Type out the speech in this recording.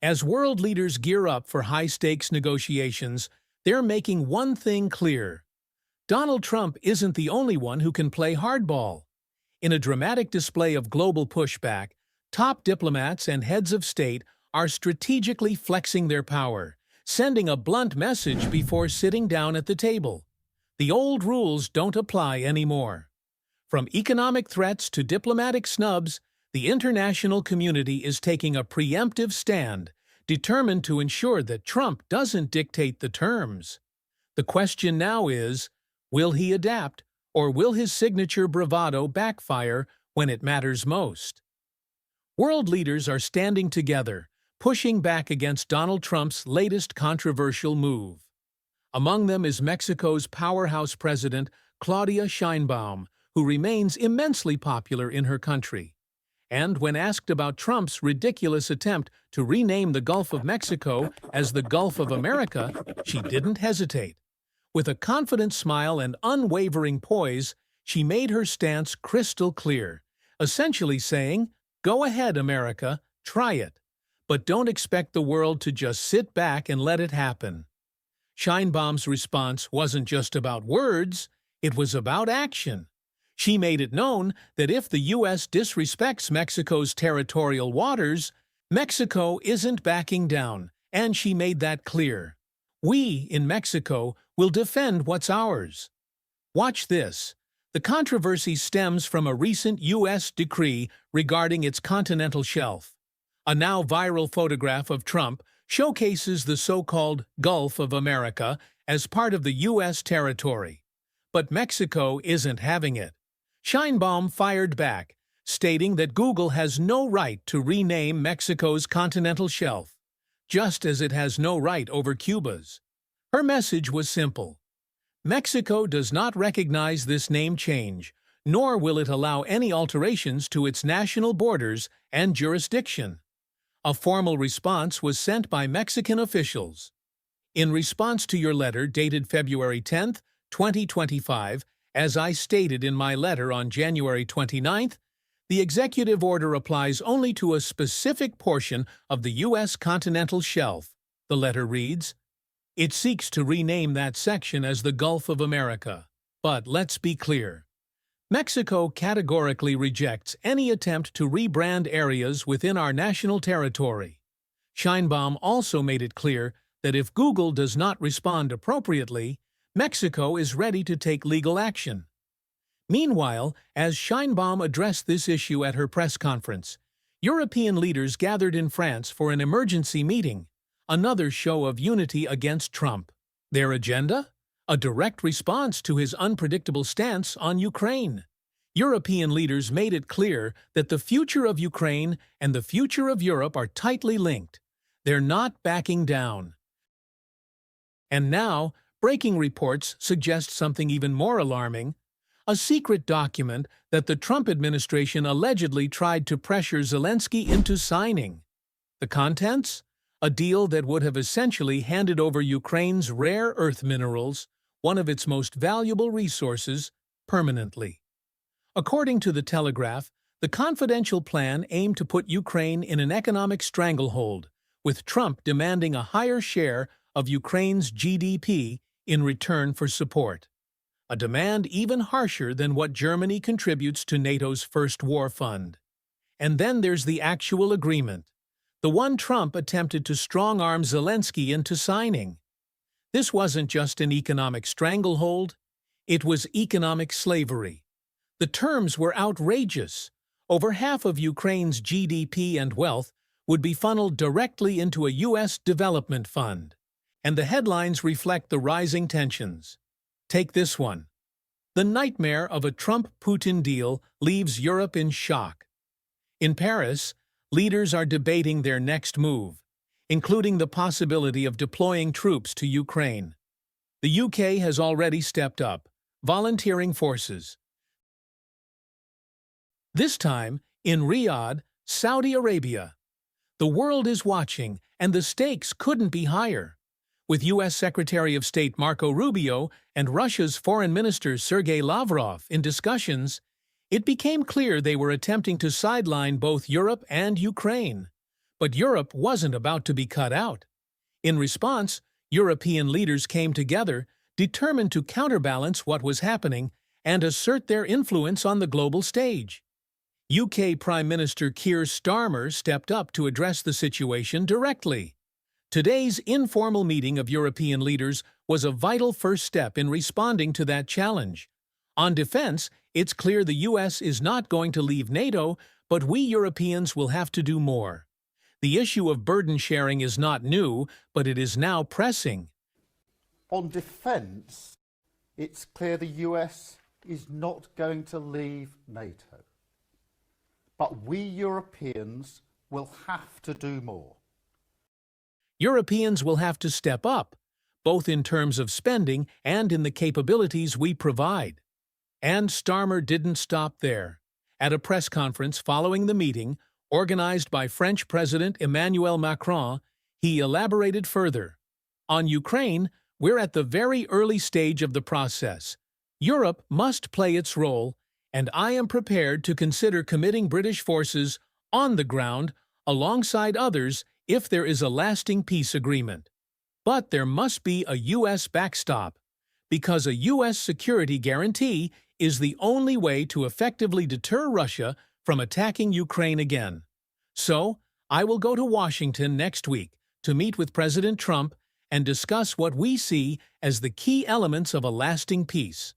As world leaders gear up for high-stakes negotiations, they're making one thing clear. Donald Trump isn't the only one who can play hardball. In a dramatic display of global pushback, top diplomats and heads of state are strategically flexing their power, sending a blunt message before sitting down at the table. The old rules don't apply anymore. From economic threats to diplomatic snubs, the international community is taking a preemptive stand, determined to ensure that Trump doesn't dictate the terms. The question now is, will he adapt, or will his signature bravado backfire when it matters most? World leaders are standing together, pushing back against Donald Trump's latest controversial move. Among them is Mexico's powerhouse president, Claudia Sheinbaum, who remains immensely popular in her country. And when asked about Trump's ridiculous attempt to rename the Gulf of Mexico as the Gulf of America, she didn't hesitate. With a confident smile and unwavering poise, she made her stance crystal clear, essentially saying, "Go ahead, America, try it. But don't expect the world to just sit back and let it happen." Scheinbaum's response wasn't just about words, it was about action. She made it known that if the U.S. disrespects Mexico's territorial waters, Mexico isn't backing down, and she made that clear. "We, in Mexico, will defend what's ours." Watch this. The controversy stems from a recent U.S. decree regarding its continental shelf. A now viral photograph of Trump showcases the so-called Gulf of America as part of the U.S. territory. But Mexico isn't having it. Sheinbaum fired back, stating that Google has no right to rename Mexico's continental shelf, just as it has no right over Cuba's. Her message was simple. Mexico does not recognize this name change, nor will it allow any alterations to its national borders and jurisdiction. A formal response was sent by Mexican officials. In response to your letter dated February 10, 2025, as I stated in my letter on January 29, the executive order applies only to a specific portion of the U.S. continental shelf. The letter reads, "It seeks to rename that section as the Gulf of America. But let's be clear. Mexico categorically rejects any attempt to rebrand areas within our national territory." Sheinbaum also made it clear that if Google does not respond appropriately, Mexico is ready to take legal action. Meanwhile, as Sheinbaum addressed this issue at her press conference, European leaders gathered in France for an emergency meeting, another show of unity against Trump. Their agenda? A direct response to his unpredictable stance on Ukraine. European leaders made it clear that the future of Ukraine and the future of Europe are tightly linked. They're not backing down. And now, breaking reports suggest something even more alarming. A secret document that the Trump administration allegedly tried to pressure Zelensky into signing. The contents? A deal that would have essentially handed over Ukraine's rare earth minerals, one of its most valuable resources, permanently. According to The Telegraph, the confidential plan aimed to put Ukraine in an economic stranglehold, with Trump demanding a higher share of Ukraine's GDP in return for support. A demand even harsher than what Germany contributes to NATO's First War Fund. And then there's the actual agreement, the one Trump attempted to strong-arm Zelensky into signing. This wasn't just an economic stranglehold, it was economic slavery. The terms were outrageous. Over half of Ukraine's GDP and wealth would be funneled directly into a U.S. development fund. And the headlines reflect the rising tensions. Take this one. The nightmare of a Trump-Putin deal leaves Europe in shock. In Paris, leaders are debating their next move, including the possibility of deploying troops to Ukraine. The UK has already stepped up, volunteering forces. This time, in Riyadh, Saudi Arabia. The world is watching, and the stakes couldn't be higher. With U.S. Secretary of State Marco Rubio and Russia's Foreign Minister Sergei Lavrov in discussions, it became clear they were attempting to sideline both Europe and Ukraine. But Europe wasn't about to be cut out. In response, European leaders came together, determined to counterbalance what was happening and assert their influence on the global stage. UK Prime Minister Keir Starmer stepped up to address the situation directly. Today's informal meeting of European leaders was a vital first step in responding to that challenge. On defense, it's clear the US is not going to leave NATO, but we Europeans will have to do more. The issue of burden sharing is not new, but it is now pressing. On defence, it's clear the US is not going to leave NATO. But we Europeans will have to do more. Europeans will have to step up, both in terms of spending and in the capabilities we provide. And Starmer didn't stop there. At a press conference following the meeting, organized by French President Emmanuel Macron, he elaborated further. On Ukraine, we're at the very early stage of the process. Europe must play its role, and I am prepared to consider committing British forces on the ground alongside others if there is a lasting peace agreement. But there must be a U.S. backstop, because a U.S. security guarantee is the only way to effectively deter Russia from attacking Ukraine again. So, I will go to Washington next week to meet with President Trump and discuss what we see as the key elements of a lasting peace.